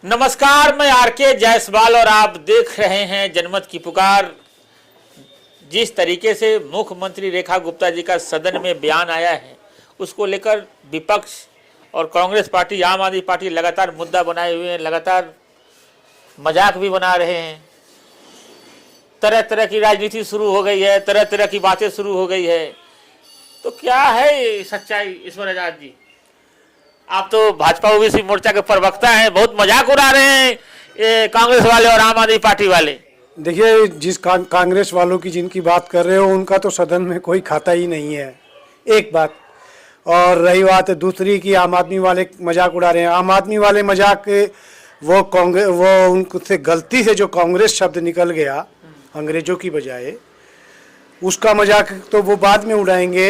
नमस्कार, मैं आरके जायसवाल और आप देख रहे हैं जनमत की पुकार। जिस तरीके से मुख्यमंत्री रेखा गुप्ता जी का सदन में बयान आया है, उसको लेकर विपक्ष और कांग्रेस पार्टी, आम आदमी पार्टी लगातार मुद्दा बनाए हुए हैं, लगातार मजाक भी बना रहे हैं। तरह तरह की राजनीति शुरू हो गई है, तरह तरह की बातें शुरू हो गई है। तो क्या है सच्चाई ईश्वर आजाद जी? आप तो भाजपा ओबीसी मोर्चा के प्रवक्ता हैं, बहुत मजाक उड़ा रहे हैं ये कांग्रेस वाले और आम आदमी पार्टी वाले। देखिए, जिस कांग्रेस वालों की जिनकी बात कर रहे हो, उनका तो सदन में कोई खाता ही नहीं है, एक बात। और रही बात दूसरी की आम आदमी वाले मजाक उड़ा रहे हैं। आम आदमी वाले मजाक वो उनसे गलती से जो कांग्रेस शब्द निकल गया अंग्रेजों की बजाय, उसका मजाक तो वो बाद में उड़ाएंगे।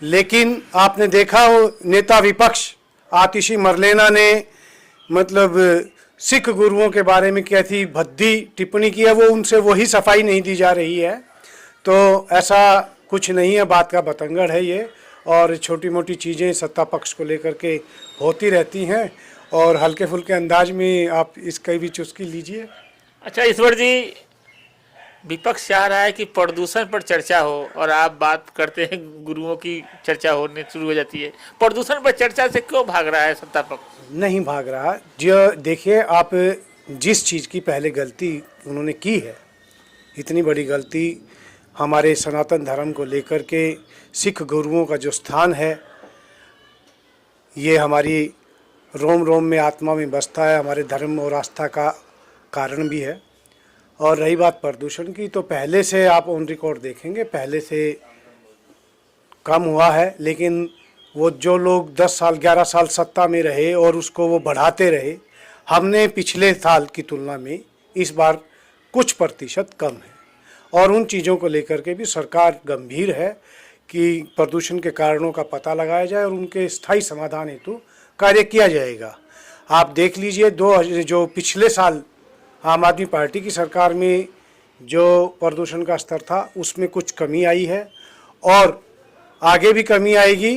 लेकिन आपने देखा हो नेता विपक्ष आतिशी मरलेना ने मतलब सिख गुरुओं के बारे में कैसी भद्दी टिप्पणी की है, वो उनसे वही सफाई नहीं दी जा रही है। तो ऐसा कुछ नहीं है, बात का बतंगड़ है ये। और छोटी मोटी चीज़ें सत्ता पक्ष को लेकर के होती रहती हैं और हल्के फुल्के अंदाज में आप इसकी भी चुस्की लीजिए। अच्छा ईश्वर जी, विपक्ष चाह रहा है कि प्रदूषण पर चर्चा हो और आप बात करते हैं गुरुओं की चर्चा होने शुरू हो जाती है। प्रदूषण पर चर्चा से क्यों भाग रहा है सत्ता पक्ष? नहीं भाग रहा। जो देखिए, आप जिस चीज़ की पहले गलती उन्होंने की है, इतनी बड़ी गलती हमारे सनातन धर्म को लेकर के, सिख गुरुओं का जो स्थान है, ये हमारी रोम रोम में आत्मा में बसता है, हमारे धर्म और आस्था का कारण भी है। और रही बात प्रदूषण की, तो पहले से आप ऑन रिकॉर्ड देखेंगे, पहले से कम हुआ है। लेकिन वो जो लोग 10 साल 11 साल सत्ता में रहे और उसको वो बढ़ाते रहे, हमने पिछले साल की तुलना में इस बार कुछ प्रतिशत कम है। और उन चीज़ों को लेकर के भी सरकार गंभीर है कि प्रदूषण के कारणों का पता लगाया जाए और उनके स्थायी समाधान हेतु कार्य किया जाएगा। आप देख लीजिए, जो पिछले साल आम आदमी पार्टी की सरकार में जो प्रदूषण का स्तर था, उसमें कुछ कमी आई है और आगे भी कमी आएगी।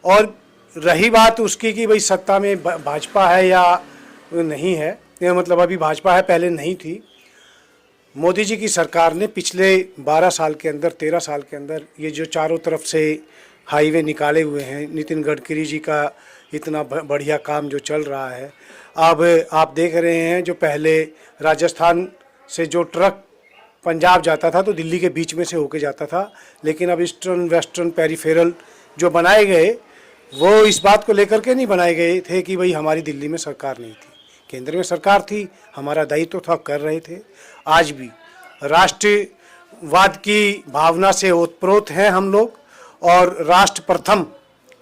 और रही बात उसकी कि भाई सत्ता में भाजपा है या नहीं है, ये मतलब अभी भाजपा है, पहले नहीं थी। मोदी जी की सरकार ने पिछले 12 साल के अंदर, 13 साल के अंदर ये जो चारों तरफ से हाईवे निकाले हुए हैं, नितिन गडकरी जी का इतना बढ़िया काम जो चल रहा है। अब आप देख रहे हैं, जो पहले राजस्थान से जो ट्रक पंजाब जाता था तो दिल्ली के बीच में से होके जाता था, लेकिन अब ईस्टर्न वेस्टर्न पेरिफेरल जो बनाए गए, वो इस बात को लेकर के नहीं बनाए गए थे कि भाई हमारी दिल्ली में सरकार नहीं थी, केंद्र में सरकार थी, हमारा दायित्व था, कर रहे थे। आज भी राष्ट्रवाद की भावना से ओतप्रोत हैं हम लोग और राष्ट्र प्रथम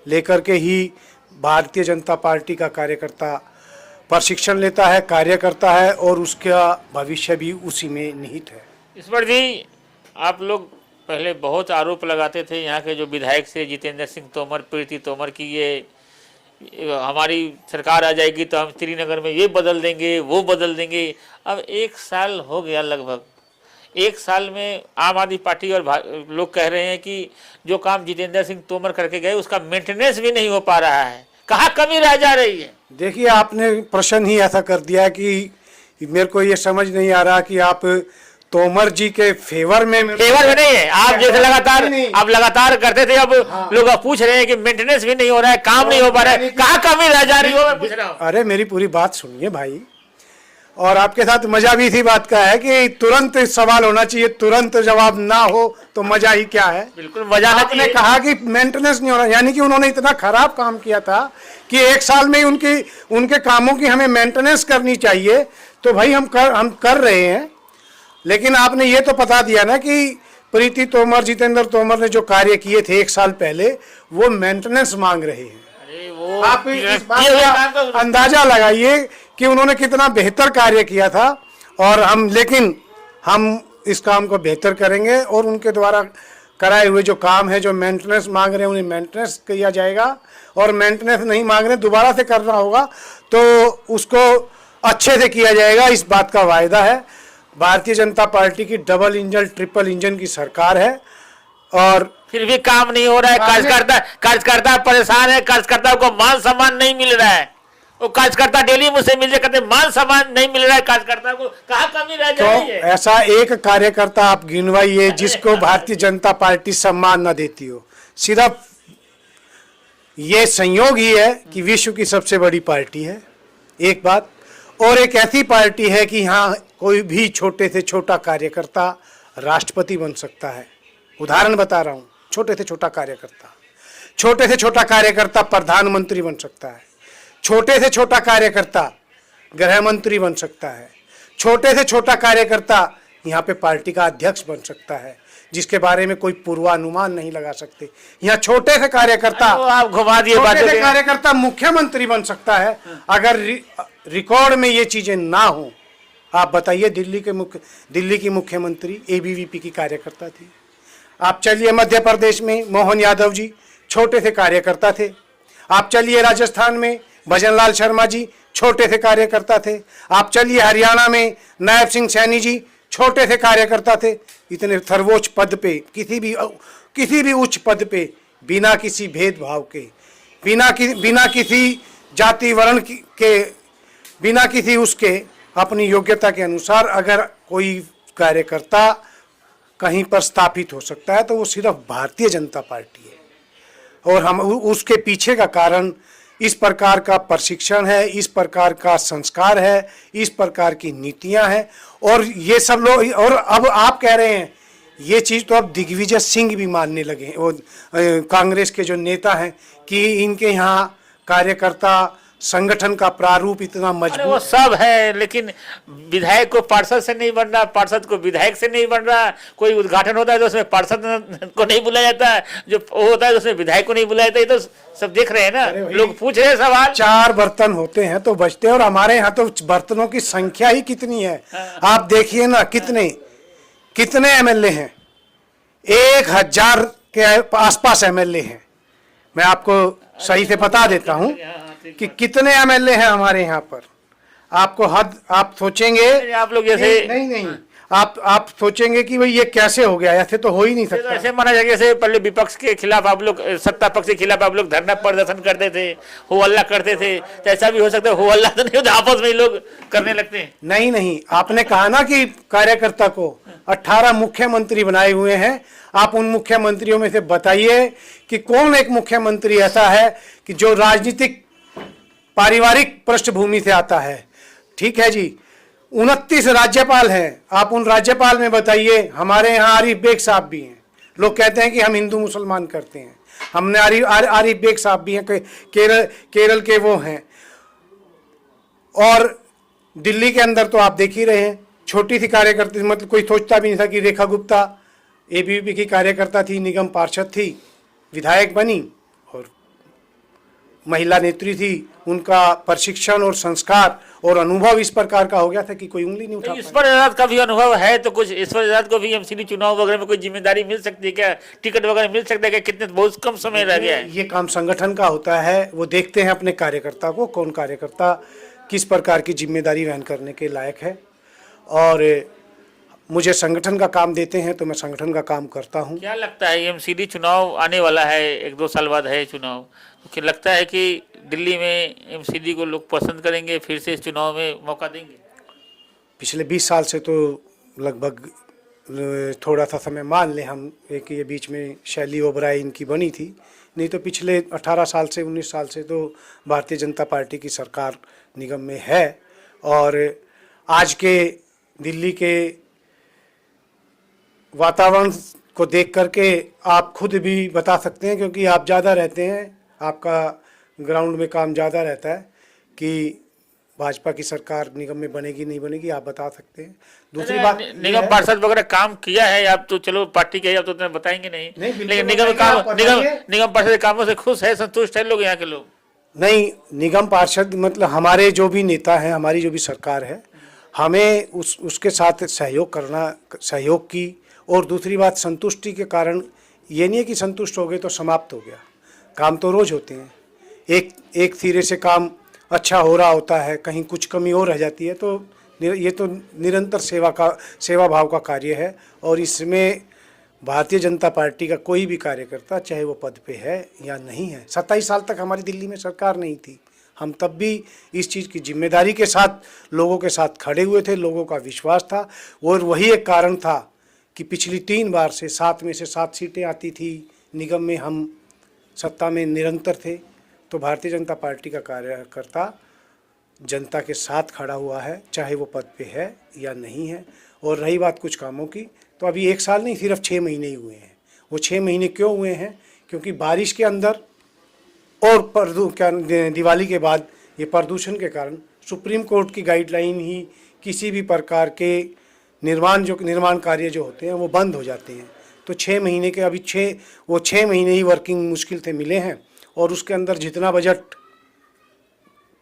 लेकर के ही भारतीय जनता पार्टी का कार्यकर्ता प्रशिक्षण लेता है, कार्य करता है और उसका भविष्य भी उसी में निहित है। ईश्वर जी, आप लोग पहले बहुत आरोप लगाते थे यहाँ के जो विधायक से, जितेंद्र सिंह तोमर, प्रीति तोमर की, ये हमारी सरकार आ जाएगी तो हम श्रीनगर में ये बदल देंगे, वो बदल देंगे। अब 1 साल हो गया, लगभग 1 साल में आम आदमी पार्टी और लोग कह रहे हैं कि जो काम जितेंद्र सिंह तोमर करके गए उसका मेंटेनेंस भी नहीं हो पा रहा है। कहाँ कमी रह जा रही है? देखिए, आपने प्रश्न ही ऐसा कर दिया कि मेरे को ये समझ नहीं आ रहा कि आप तोमर जी के फेवर में नहीं है। आप जैसे लगातार करते थे, अब हाँ। लोग पूछ रहे हैं कि मेंटेनेंस भी नहीं हो रहा है, काम नहीं हो पा रहा है, कहाँ कमी रह जा रही हो? मैं पूछ रहा हूँ। अरे मेरी पूरी बात सुनिए भाई। और आपके साथ मजा भी इसी बात का है कि तुरंत सवाल होना चाहिए, तुरंत जवाब ना हो तो मजा ही क्या है। बिल्कुल मजा। आपने कहा कि मेंटेनेंस नहीं हो रहा, यानी कि उन्होंने इतना खराब काम किया था कि 1 साल में उनके कामों की हमें मेंटेनेंस करनी चाहिए। तो भाई हम कर रहे हैं। लेकिन आपने ये तो बता दिया ना कि प्रीति तोमर, जितेंद्र तोमर ने जो कार्य किए थे 1 साल पहले, वो मेंटेनेंस मांग रहे हैं। अरे वो आप इस बात का अंदाजा लगाइए कि उन्होंने कितना बेहतर कार्य किया था। और लेकिन हम इस काम को बेहतर करेंगे और उनके द्वारा कराए हुए जो काम है, जो मेंटेनेंस मांग रहे हैं, उन्हें मेंटेनेंस किया जाएगा। और मेंटेनेंस नहीं मांग रहे, दोबारा से करना होगा तो उसको अच्छे से किया जाएगा, इस बात का वायदा है। भारतीय जनता पार्टी की डबल इंजन, ट्रिपल इंजन की सरकार है और फिर भी काम नहीं हो रहा है। कार्यकर्ता परेशान है, कार्यकर्ताओं को मान सम्मान नहीं मिल रहा है। वो कार्यकर्ता डेली मुझसे मिलते कहते मान सम्मान नहीं मिल रहा है कार्यकर्ता को, कहाँ कमी रह तो जा रही है? ऐसा एक कार्यकर्ता आप गिनवाइए जिसको भारतीय जनता पार्टी सम्मान न देती हो। सिर्फ ये संयोग ही है कि विश्व की सबसे बड़ी पार्टी है, एक बात, और एक ऐसी पार्टी है कि यहाँ कोई भी छोटे से छोटा कार्यकर्ता राष्ट्रपति बन सकता है। उदाहरण बता रहा हूँ, छोटे से छोटा कार्यकर्ता प्रधानमंत्री बन सकता है, छोटे से छोटा कार्यकर्ता गृह मंत्री बन सकता है, छोटे से छोटा कार्यकर्ता यहाँ पे पार्टी का अध्यक्ष बन सकता है, जिसके बारे में कोई पूर्वानुमान नहीं लगा सकते। यहाँ छोटे से कार्यकर्ता, आप घुमा दिए छोटे बातें से के। कार्यकर्ता मुख्यमंत्री बन सकता है। अगर रिकॉर्ड में ये चीजें ना हो, आप बताइए, दिल्ली की मुख्यमंत्री एबीवीपी की कार्यकर्ता थी। आप चलिए मध्य प्रदेश में मोहन यादव जी छोटे से कार्यकर्ता थे। आप चलिए राजस्थान में भजनलाल शर्मा जी छोटे से कार्यकर्ता थे। आप चलिए हरियाणा में नायब सिंह सैनी जी छोटे से कार्यकर्ता थे। इतने सर्वोच्च पद पे, किसी भी उच्च पद पे, बिना किसी भेदभाव के, बिना किसी जाति वर्ण के, बिना किसी उसके अपनी योग्यता के अनुसार अगर कोई कार्यकर्ता कहीं पर स्थापित हो सकता है तो वो सिर्फ भारतीय जनता पार्टी है। और हम उसके पीछे का कारण इस प्रकार का प्रशिक्षण है, इस प्रकार का संस्कार है, इस प्रकार की नीतियां हैं। और ये सब लोग, और अब आप कह रहे हैं ये चीज़ तो अब दिग्विजय सिंह भी मानने लगे, वो कांग्रेस के जो नेता हैं, कि इनके यहाँ कार्यकर्ता संगठन का प्रारूप इतना मजबूत। वो सब है, लेकिन विधायक को पार्षद से नहीं बन रहा, पार्षद को विधायक से नहीं बन रहा। कोई उद्घाटन होता है तो उसमें पार्षद को नहीं बुलाया जाता, जो होता है तो उसमें विधायक को नहीं बुलाया जाता। ये तो सब देख रहे हैं ना, लोग पूछ रहे हैं सवाल। 4 बर्तन होते हैं तो बचते हैं, और हमारे यहाँ तो बर्तनों की संख्या ही कितनी है। आप देखिए ना, कितने एमएलए हैं, 1000 के आसपास एमएलए हैं। मैं आपको सही से बता देता हूँ कि कितने एमएलए हैं हमारे यहाँ पर। आप सोचेंगे, आप लोग जैसे नहीं, आप सोचेंगे कि भाई ये कैसे हो गया, ऐसे तो हो ही नहीं सकता। ऐसे माना जाए जैसे पहले विपक्ष के खिलाफ आप लोग, सत्ता पक्ष के खिलाफ आप लोग धरना प्रदर्शन करते थे, हो हल्ला करते थे, तो ऐसा भी हो सकता है हो हल्ला तो नहीं होता, आपस में ही लोग करने लगते हैं। नहीं, आपने कहा ना कि कार्यकर्ता को 18 मुख्यमंत्री बनाए हुए हैं। आप उन मुख्यमंत्रियों में से बताइए कि कौन एक मुख्यमंत्री ऐसा है कि जो राजनीतिक पारिवारिक पृष्ठभूमि से आता है। ठीक है जी, 29 राज्यपाल हैं, आप उन राज्यपाल में बताइए। हमारे यहाँ आरिफ बेग साहब भी हैं। लोग कहते हैं कि हम हिंदू मुसलमान करते हैं, हमने आरिफ बेग साहब भी हैं, केरल के वो हैं। और दिल्ली के अंदर तो आप देख ही रहे हैं, छोटी सी कार्यकर्ता, मतलब कोई सोचता भी नहीं था कि रेखा गुप्ता एबीवीपी की कार्यकर्ता थी, निगम पार्षद थी, विधायक बनी और महिला नेत्री थी। उनका प्रशिक्षण और संस्कार और अनुभव इस प्रकार का हो गया था कि कोई उंगली नहीं उठा। ईश्वर आजाद का भी अनुभव है, तो कुछ ईश्वर आजाद को भी एमसीडी चुनाव वगैरह में कोई जिम्मेदारी मिल सकती है क्या, टिकट वगैरह मिल सकता है क्या? कितने बहुत कम समय रह गया है। ये काम संगठन का होता है, वो देखते हैं अपने कार्यकर्ता को, कौन कार्यकर्ता किस प्रकार की जिम्मेदारी वहन करने के लायक है। और मुझे संगठन का काम देते हैं तो मैं संगठन का काम करता हूं। क्या लगता है, एमसीडी चुनाव आने वाला है, 1-2 साल बाद है चुनाव, तो क्या लगता है कि दिल्ली में एमसीडी को लोग पसंद करेंगे, फिर से इस चुनाव में मौका देंगे? पिछले 20 साल से तो लगभग, थोड़ा सा समय मान लें हम, एक ये बीच में शैली ओबराय इनकी बनी थी, नहीं तो पिछले 18 साल से 19 साल से तो भारतीय जनता पार्टी की सरकार निगम में है। और आज के दिल्ली के वातावरण को देख करके आप खुद भी बता सकते हैं, क्योंकि आप ज़्यादा रहते हैं, आपका ग्राउंड में काम ज़्यादा रहता है, कि भाजपा की सरकार निगम में बनेगी नहीं बनेगी, आप बता सकते हैं। दूसरी बात, निगम पार्षद वगैरह काम किया है, आप तो चलो पार्टी के, आप तो उतना बताएंगे नहीं, लेकिन निगम पार्षद के कामों से खुश है, संतुष्ट है लोग, यहाँ के लोग? नहीं, निगम पार्षद मतलब हमारे जो भी नेता हैं, हमारी जो भी सरकार है, हमें उसके साथ सहयोग की। और दूसरी बात, संतुष्टि के कारण ये नहीं है कि संतुष्ट हो गए तो समाप्त हो गया, काम तो रोज होते हैं। एक सिरे से काम अच्छा हो रहा होता है, कहीं कुछ कमी और रह जाती है, तो ये तो निरंतर सेवा भाव का कार्य है। और इसमें भारतीय जनता पार्टी का कोई भी कार्यकर्ता, चाहे वो पद पे है या नहीं है, 27 साल तक हमारी दिल्ली में सरकार नहीं थी, हम तब भी इस चीज़ की जिम्मेदारी के साथ लोगों के साथ खड़े हुए थे, लोगों का विश्वास था और वही एक कारण था कि पिछली 3 बार से 7 में से 7 सीटें आती थी निगम में, हम सत्ता में निरंतर थे। तो भारतीय जनता पार्टी का कार्यकर्ता जनता के साथ खड़ा हुआ है, चाहे वो पद पे है या नहीं है। और रही बात कुछ कामों की, तो अभी 1 साल नहीं, सिर्फ 6 महीने ही हुए हैं। वो 6 महीने क्यों हुए हैं? क्योंकि बारिश के अंदर और दिवाली के बाद ये प्रदूषण के कारण सुप्रीम कोर्ट की गाइडलाइन ही किसी भी प्रकार के निर्माण कार्य जो होते हैं वो बंद हो जाते हैं। तो 6 महीने के अभी 6 महीने ही वर्किंग मुश्किल से मिले हैं और उसके अंदर जितना बजट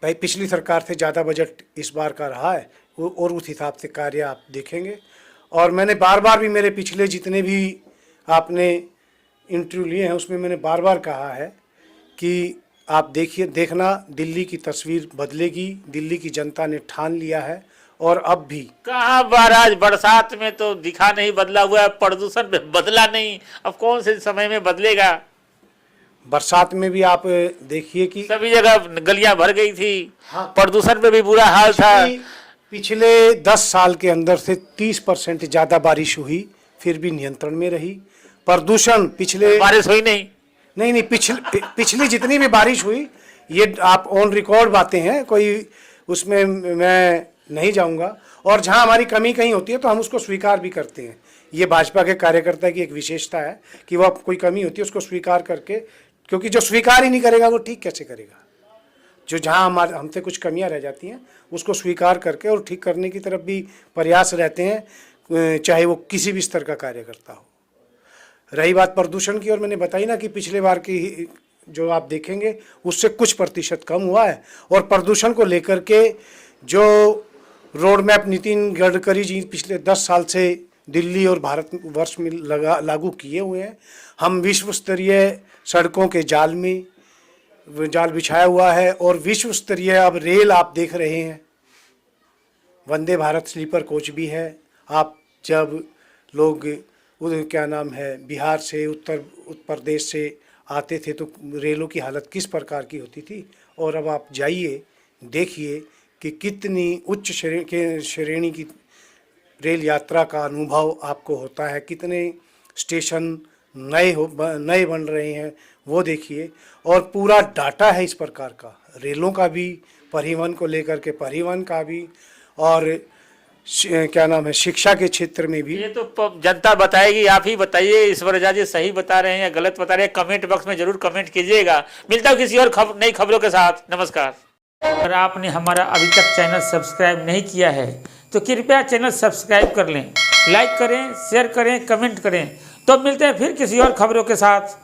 भाई पिछली सरकार से ज़्यादा बजट इस बार का रहा है और उस हिसाब से कार्य आप देखेंगे। और मैंने बार बार भी मेरे पिछले जितने भी आपने इंटरव्यू लिए हैं उसमें मैंने बार बार कहा है कि आप देखना दिल्ली की तस्वीर बदलेगी, दिल्ली की जनता ने ठान लिया है। और अब भी कहाँ महाराज, बरसात में तो दिखा नहीं बदला हुआ है, प्रदूषण में बदला नहीं, अब कौन से समय में बदलेगा? बरसात में भी आप देखिए कि सभी जगह गलियां भर गई थी। हाँ। प्रदूषण में भी बुरा हाल था। पिछले 10 साल के अंदर से 30% ज़्यादा बारिश हुई, फिर भी नियंत्रण में रही। प्रदूषण पिछले बारिश हुई नहीं, पिछली जितनी भी बारिश हुई, ये आप ऑन रिकॉर्ड बातें हैं, कोई उसमें मैं नहीं जाऊंगा। और जहां हमारी कमी कहीं होती है तो हम उसको स्वीकार भी करते हैं। ये भाजपा के कार्यकर्ता की एक विशेषता है कि वह कोई कमी होती है उसको स्वीकार करके, क्योंकि जो स्वीकार ही नहीं करेगा वो ठीक कैसे करेगा? जो जहां हमसे कुछ कमियां रह जाती हैं उसको स्वीकार करके और ठीक करने की तरफ भी प्रयास रहते हैं, चाहे वो किसी भी स्तर का कार्यकर्ता हो। रही बात प्रदूषण की, और मैंने बताई ना कि पिछले बार की जो आप देखेंगे उससे कुछ प्रतिशत कम हुआ है। और प्रदूषण को लेकर के जो रोड मैप नितिन गडकरी जी पिछले 10 साल से दिल्ली और भारतवर्ष में लागू किए हुए हैं। हम विश्व स्तरीय सड़कों के जाल बिछाया हुआ है और विश्व स्तरीय अब रेल आप देख रहे हैं, वंदे भारत स्लीपर कोच भी है। आप जब लोग बिहार से उत्तर प्रदेश से आते थे तो रेलों की हालत किस प्रकार की होती थी, और अब आप जाइए देखिए कि कितनी उच्च श्रेणी की रेल यात्रा का अनुभव आपको होता है, कितने स्टेशन नए बन रहे हैं वो देखिए। और पूरा डाटा है इस प्रकार का, रेलों का भी, परिवहन को लेकर के परिवहन का भी, और शिक्षा के क्षेत्र में भी। ये तो जनता बताएगी, आप ही बताइए ईश्वर जी सही बता रहे हैं या गलत बता रहे हैं? कमेंट बॉक्स में जरूर कमेंट कीजिएगा। मिलता हूँ किसी और नई खबरों के साथ। नमस्कार। अगर आपने हमारा अभी तक चैनल सब्सक्राइब नहीं किया है तो कृपया चैनल सब्सक्राइब कर लें, लाइक करें, शेयर करें, कमेंट करें। तो मिलते हैं फिर किसी और खबरों के साथ।